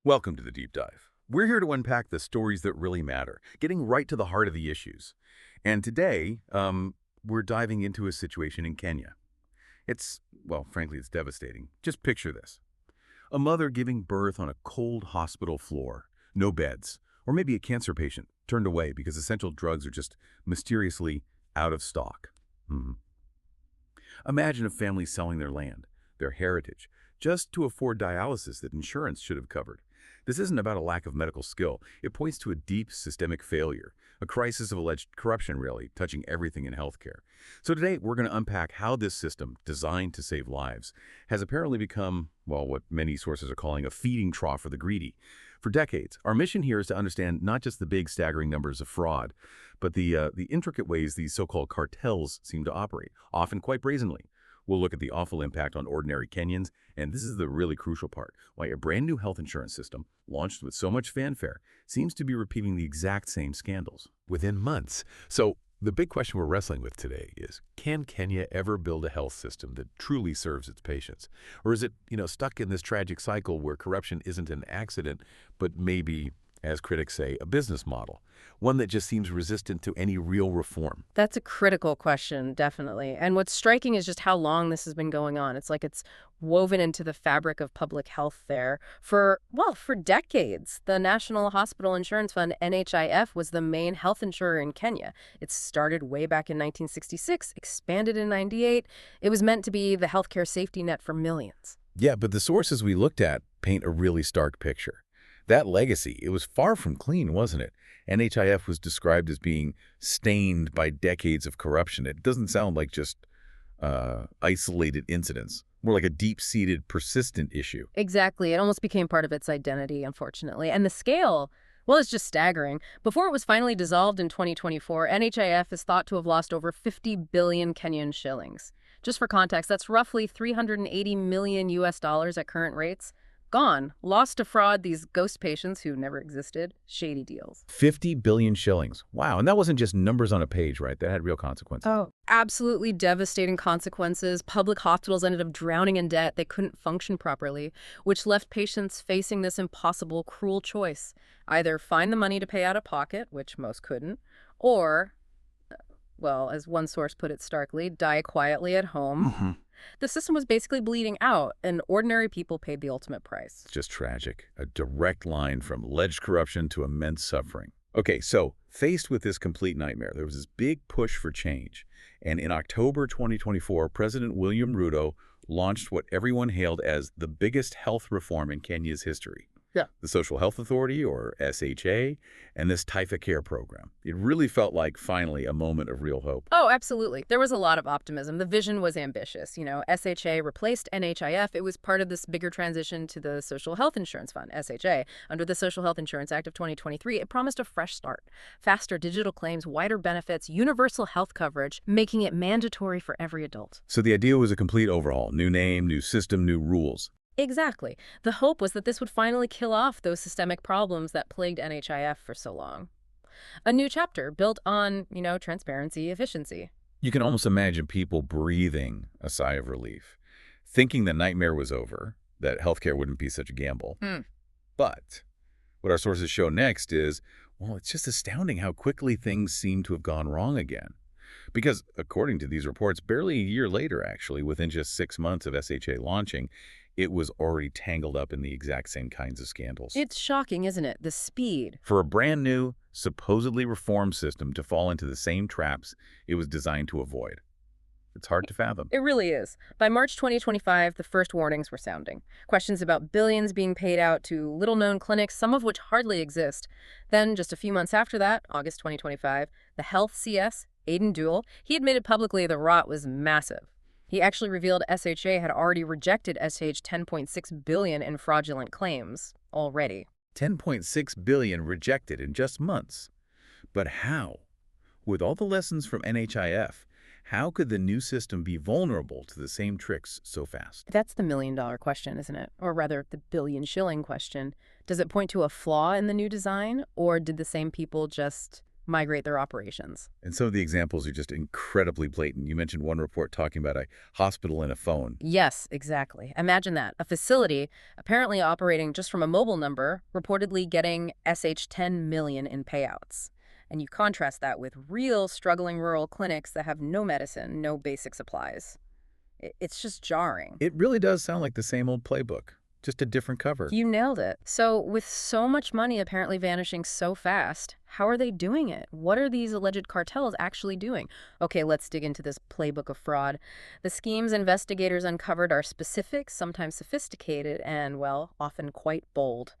Welcome to the Deep Dive. We're here to unpack the stories that really matter, getting right to the heart of the issues. And today, we're diving into a situation in Kenya. Well, frankly, it's devastating. Just picture this. A mother giving birth on a cold hospital floor, no beds, or maybe a cancer patient turned away because essential drugs are just mysteriously out of stock. Imagine a family selling their land, their heritage, just to afford dialysis that insurance should have covered. This isn't about a lack of medical skill. It points to a deep systemic failure, a crisis of alleged corruption, really, touching everything in healthcare. So today, we're going to unpack how this system, designed to save lives, has apparently become, well, what many sources are calling a feeding trough for the greedy. For decades, our mission here is to understand not just the big, staggering numbers of fraud, but the intricate ways these so-called cartels seem to operate, often quite brazenly. We'll look at the awful impact on ordinary Kenyans, and this is the really crucial part, why a brand new health insurance system, launched with so much fanfare, seems to be repeating the exact same scandals within months. So the big question we're wrestling with today is, can Kenya ever build a health system that truly serves its patients? Or is it, stuck in this tragic cycle where corruption isn't an accident, but maybe, as critics say, a business model, one that just seems resistant to any real reform? That's a critical question, definitely. And what's striking is just how long this has been going on. It's like it's woven into the fabric of public health there for decades. The National Hospital Insurance Fund, NHIF, was the main health insurer in Kenya. It started way back in 1966, expanded in 98. It was meant to be the healthcare safety net for millions. Yeah, but the sources we looked at paint a really stark picture. That legacy, it was far from clean, wasn't it? NHIF was described as being stained by decades of corruption. It doesn't sound like just isolated incidents, more like a deep-seated, persistent issue. Exactly. It almost became part of its identity, unfortunately. And the scale, well, it's just staggering. Before it was finally dissolved in 2024, NHIF is thought to have lost over 50 billion Kenyan shillings. Just for context, that's roughly $380 million at current rates. Gone. Lost to fraud, these ghost patients who never existed, shady deals. 50 billion shillings. Wow. And that wasn't just numbers on a page, right? That had real consequences. Oh, absolutely devastating consequences. Public hospitals ended up drowning in debt. They couldn't function properly, which left patients facing this impossible, cruel choice. Either find the money to pay out of pocket, which most couldn't, or, well, as one source put it starkly, die quietly at home. The system was basically bleeding out, and ordinary people paid the ultimate price. It's just tragic. A direct line from alleged corruption to immense suffering. Okay, so faced with this complete nightmare, there was this big push for change. And in October 2024, President William Ruto launched what everyone hailed as the biggest health reform in Kenya's history. Yeah. The Social Health Authority, or SHA, and this Taifa Care program. It really felt like, finally, a moment of real hope. Oh, absolutely. There was a lot of optimism. The vision was ambitious. SHA replaced NHIF. It was part of this bigger transition to the Social Health Insurance Fund, SHA. Under the Social Health Insurance Act of 2023, it promised a fresh start. Faster digital claims, wider benefits, universal health coverage, making it mandatory for every adult. So the idea was a complete overhaul. New name, new system, new rules. Exactly. The hope was that this would finally kill off those systemic problems that plagued NHIF for so long. A new chapter built on, transparency, efficiency. You can almost imagine people breathing a sigh of relief, thinking the nightmare was over, that healthcare wouldn't be such a gamble. But what our sources show next is, well, it's just astounding how quickly things seem to have gone wrong again. Because, according to these reports, barely a year later, actually, within just 6 months of SHA launching, it was already tangled up in the exact same kinds of scandals. It's shocking, isn't it? The speed. For a brand new, supposedly reformed system to fall into the same traps it was designed to avoid. It's hard to fathom. It really is. By March 2025, the first warnings were sounding. Questions about billions being paid out to little-known clinics, some of which hardly exist. Then, just a few months after that, August 2025, the health CS, Aiden Duell, he admitted publicly the rot was massive. He actually revealed SHA had already rejected $10.6 billion in fraudulent claims already. $10.6 billion rejected in just months. But how? With all the lessons from NHIF, how could the new system be vulnerable to the same tricks so fast? That's the million-dollar question, isn't it? Or rather, the billion-shilling question. Does it point to a flaw in the new design, or did the same people just migrate their operations. And some of the examples are just incredibly blatant. You mentioned one report talking about a hospital and a phone. Yes, exactly. Imagine that. A facility, apparently operating just from a mobile number, reportedly getting $10 million in payouts. And you contrast that with real struggling rural clinics that have no medicine, no basic supplies. It's just jarring. It really does sound like the same old playbook, just a different cover. You nailed it. So with so much money apparently vanishing so fast, how are they doing it? What are these alleged cartels actually doing? Okay, let's dig into this playbook of fraud. The schemes investigators uncovered are specific, sometimes sophisticated, and, well, often quite bold.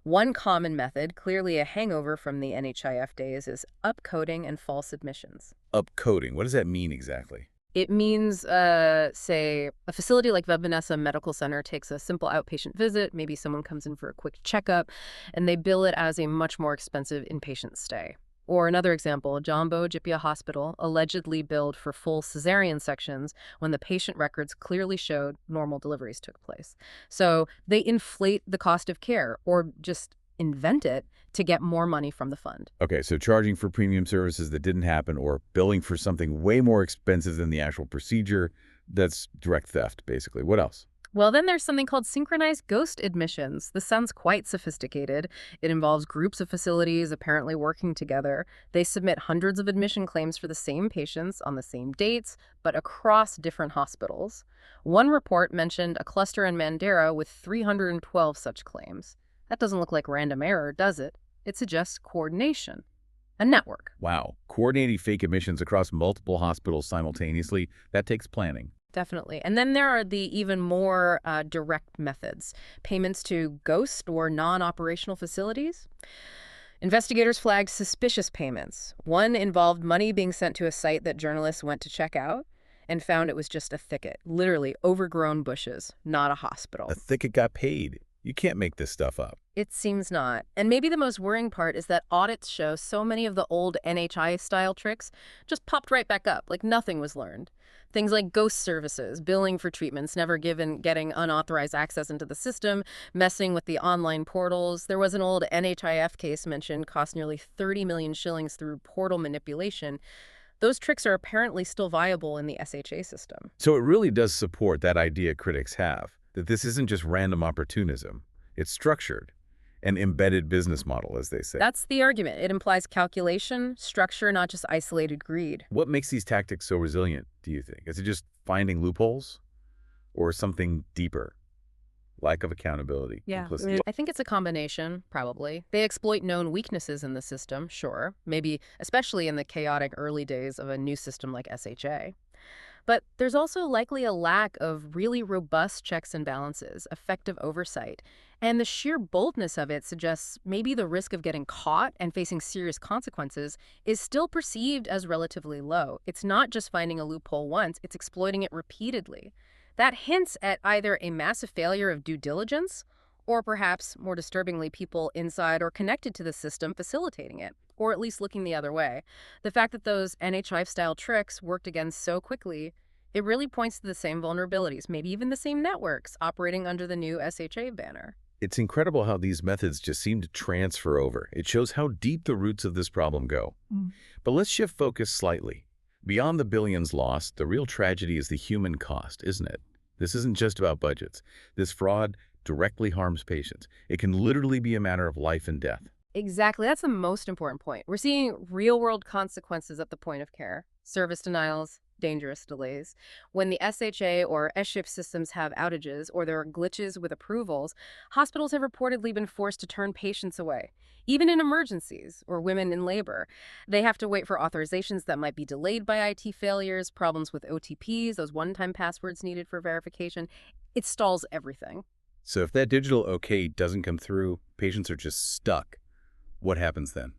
One common method, clearly a hangover from the NHIF days, is upcoding and false admissions. Upcoding, what does that mean exactly? It means, say, a facility like Vanessa Medical Center takes a simple outpatient visit, maybe someone comes in for a quick checkup, and they bill it as a much more expensive inpatient stay. Or another example, Jumbo Jipia Hospital allegedly billed for full cesarean sections when the patient records clearly showed normal deliveries took place. So they inflate the cost of care or just invent it to get more money from the fund. Okay, so charging for premium services that didn't happen or billing for something way more expensive than the actual procedure, that's direct theft, basically. What else? Well, then there's something called synchronized ghost admissions. This sounds quite sophisticated. It involves groups of facilities apparently working together. They submit hundreds of admission claims for the same patients on the same dates, but across different hospitals. One report mentioned a cluster in Mandera with 312 such claims. That doesn't look like random error, does it? It suggests coordination. A network. Wow. Coordinating fake admissions across multiple hospitals simultaneously, that takes planning. Definitely. And then there are the even more direct methods. Payments to ghost or non-operational facilities. Investigators flagged suspicious payments. One involved money being sent to a site that journalists went to check out and found it was just a thicket, literally overgrown bushes, not a hospital. A thicket got paid. You can't make this stuff up. It seems not. And maybe the most worrying part is that audits show so many of the old NHI-style tricks just popped right back up, like nothing was learned. Things like ghost services, billing for treatments never getting unauthorized access into the system, messing with the online portals. There was an old NHIF case mentioned cost nearly 30 million shillings through portal manipulation. Those tricks are apparently still viable in the SHA system. So it really does support that idea critics have, that this isn't just random opportunism. It's structured. An embedded business model, as they say. That's the argument. It implies calculation, structure, not just isolated greed. What makes these tactics so resilient, do you think? Is it just finding loopholes? Or something deeper? Lack of accountability? Complicity? I think it's a combination, probably. They exploit known weaknesses in the system, sure. Maybe especially in the chaotic early days of a new system like SHA. But there's also likely a lack of really robust checks and balances, effective oversight. And the sheer boldness of it suggests maybe the risk of getting caught and facing serious consequences is still perceived as relatively low. It's not just finding a loophole once, it's exploiting it repeatedly. That hints at either a massive failure of due diligence, or perhaps, more disturbingly, people inside or connected to the system facilitating it, or at least looking the other way. The fact that those NHIF-style tricks worked again so quickly, it really points to the same vulnerabilities, maybe even the same networks operating under the new SHA banner. It's incredible how these methods just seem to transfer over. It shows how deep the roots of this problem go. But let's shift focus slightly. Beyond the billions lost, the real tragedy is the human cost, isn't it? This isn't just about budgets. This fraud directly harms patients. It can literally be a matter of life and death. Exactly. That's the most important point. We're seeing real-world consequences at the point of care. Service denials, dangerous delays. When the SHA or SHIP systems have outages or there are glitches with approvals, hospitals have reportedly been forced to turn patients away. Even in emergencies or women in labor, they have to wait for authorizations that might be delayed by IT failures, problems with OTPs, those one-time passwords needed for verification. It stalls everything. So if that digital okay doesn't come through, patients are just stuck. What happens then?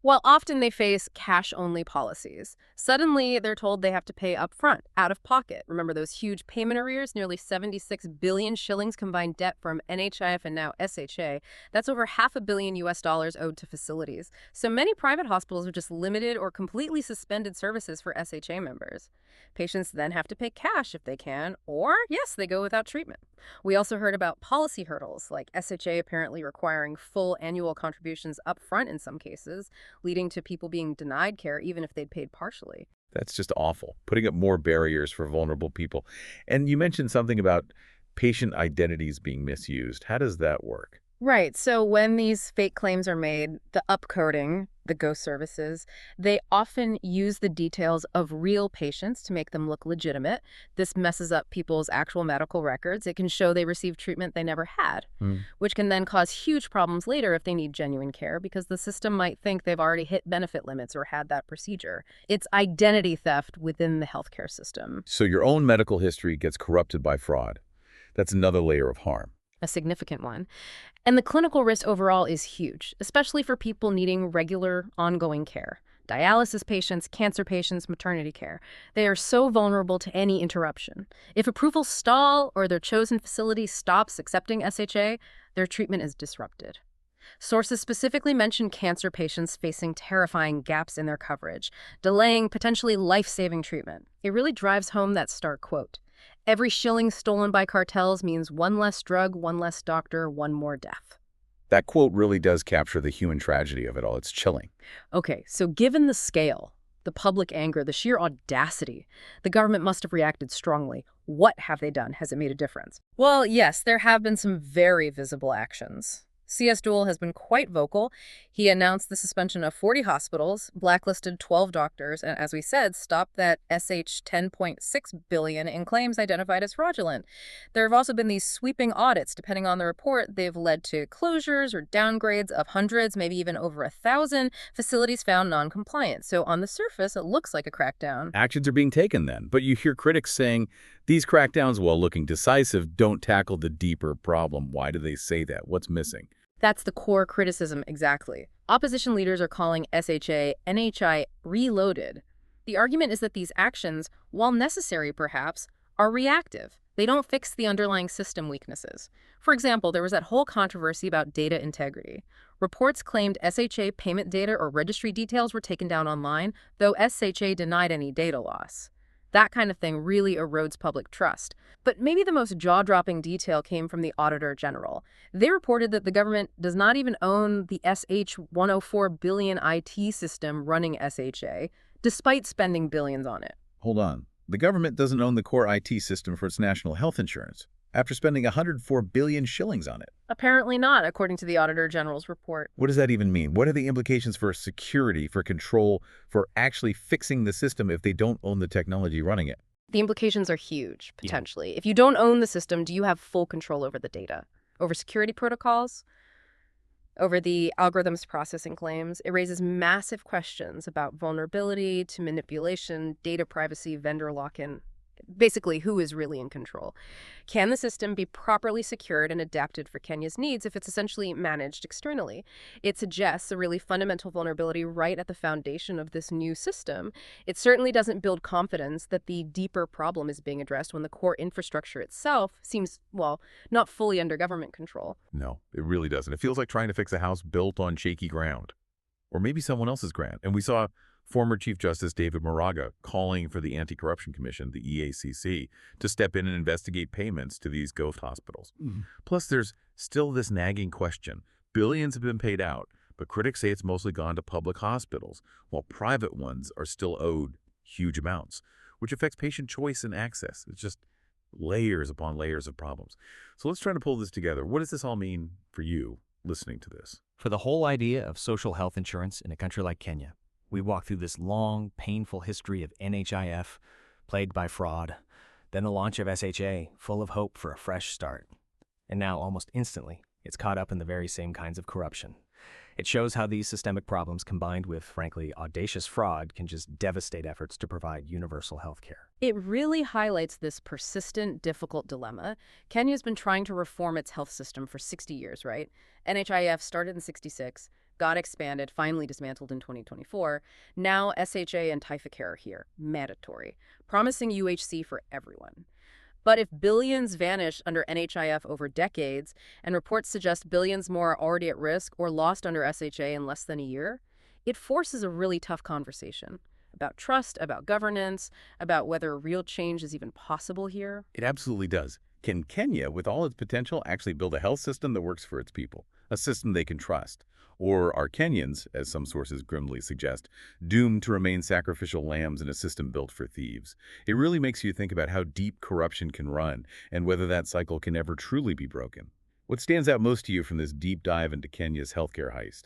Well, often they face cash-only policies. Suddenly, they're told they have to pay up front, out of pocket. Remember those huge payment arrears? Nearly 76 billion shillings combined debt from NHIF and now SHA. That's over $500 million owed to facilities. So many private hospitals are just limited or completely suspended services for SHA members. Patients then have to pay cash if they can, or, yes, they go without treatment. We also heard about policy hurdles, like SHA apparently requiring full annual contributions up front in some cases, leading to people being denied care even if they'd paid partially. That's just awful, putting up more barriers for vulnerable people. And you mentioned something about patient identities being misused. How does that work? Right. So when these fake claims are made, the upcoding, the ghost services, they often use the details of real patients to make them look legitimate. This messes up people's actual medical records. It can show they received treatment they never had, which can then cause huge problems later if they need genuine care because the system might think they've already hit benefit limits or had that procedure. It's identity theft within the healthcare system. So your own medical history gets corrupted by fraud. That's another layer of harm. A significant one. And the clinical risk overall is huge, especially for people needing regular, ongoing care. Dialysis patients, cancer patients, maternity care. They are so vulnerable to any interruption. If approvals stall or their chosen facility stops accepting SHA, their treatment is disrupted. Sources specifically mention cancer patients facing terrifying gaps in their coverage, delaying potentially life-saving treatment. It really drives home that stark quote. Every shilling stolen by cartels means one less drug, one less doctor, one more death. That quote really does capture the human tragedy of it all. It's chilling. Okay, so given the scale, the public anger, the sheer audacity, the government must have reacted strongly. What have they done? Has it made a difference? Well, yes, there have been some very visible actions. CS Duell has been quite vocal. He announced the suspension of 40 hospitals, blacklisted 12 doctors, and as we said, stopped that SH $10.6 billion in claims identified as fraudulent. There have also been these sweeping audits. Depending on the report, they've led to closures or downgrades of hundreds, maybe even over 1,000 facilities found non-compliant. So on the surface, it looks like a crackdown. Actions are being taken then, but you hear critics saying these crackdowns, while looking decisive, don't tackle the deeper problem. Why do they say that? What's missing? That's the core criticism, exactly. Opposition leaders are calling SHA NHI reloaded. The argument is that these actions, while necessary perhaps, are reactive. They don't fix the underlying system weaknesses. For example, there was that whole controversy about data integrity. Reports claimed SHA payment data or registry details were taken down online, though SHA denied any data loss. That kind of thing really erodes public trust. But maybe the most jaw-dropping detail came from the Auditor General. They reported that the government does not even own the SH $104 billion IT system running SHA, despite spending billions on it. Hold on. The government doesn't own the core IT system for its national health insurance, after spending 104 billion shillings on it. Apparently not, according to the Auditor General's report. What does that even mean? What are the implications for security, for control, for actually fixing the system if they don't own the technology running it? The implications are huge, potentially. If you don't own the system, do you have full control over the data? Over security protocols? Over the algorithms processing claims? It raises massive questions about vulnerability to manipulation, data privacy, vendor lock-in. Basically, who is really in control? Can the system be properly secured and adapted for Kenya's needs if it's essentially managed externally? It suggests a really fundamental vulnerability right at the foundation of this new system. It certainly doesn't build confidence that the deeper problem is being addressed when the core infrastructure itself seems, well, not fully under government control. No, it really doesn't. It feels like trying to fix a house built on shaky ground. Or maybe someone else's ground. And we saw former Chief Justice David Moraga calling for the Anti-Corruption Commission, the EACC, to step in and investigate payments to these ghost hospitals. Plus, there's still this nagging question. Billions have been paid out, but critics say it's mostly gone to public hospitals, while private ones are still owed huge amounts, which affects patient choice and access. It's just layers upon layers of problems. So let's try to pull this together. What does this all mean for you listening to this? For the whole idea of social health insurance in a country like Kenya, we walk through this long, painful history of NHIF, plagued by fraud, then the launch of SHA, full of hope for a fresh start. And now, almost instantly, it's caught up in the very same kinds of corruption. It shows how these systemic problems, combined with, frankly, audacious fraud, can just devastate efforts to provide universal health care. It really highlights this persistent, difficult dilemma. Kenya's been trying to reform its health system for 60 years, right? NHIF started in '66, got expanded, finally dismantled in 2024. Now SHA and TIFA are here, mandatory, promising UHC for everyone. But if billions vanish under NHIF over decades, and reports suggest billions more are already at risk or lost under SHA in less than a year, it forces a really tough conversation about trust, about governance, about whether real change is even possible here. It absolutely does. Can Kenya, with all its potential, actually build a health system that works for its people? a system they can trust? Or are Kenyans, as some sources grimly suggest, doomed to remain sacrificial lambs in a system built for thieves? It really makes you think about how deep corruption can run and whether that cycle can ever truly be broken. What stands out most to you from this deep dive into Kenya's healthcare heist?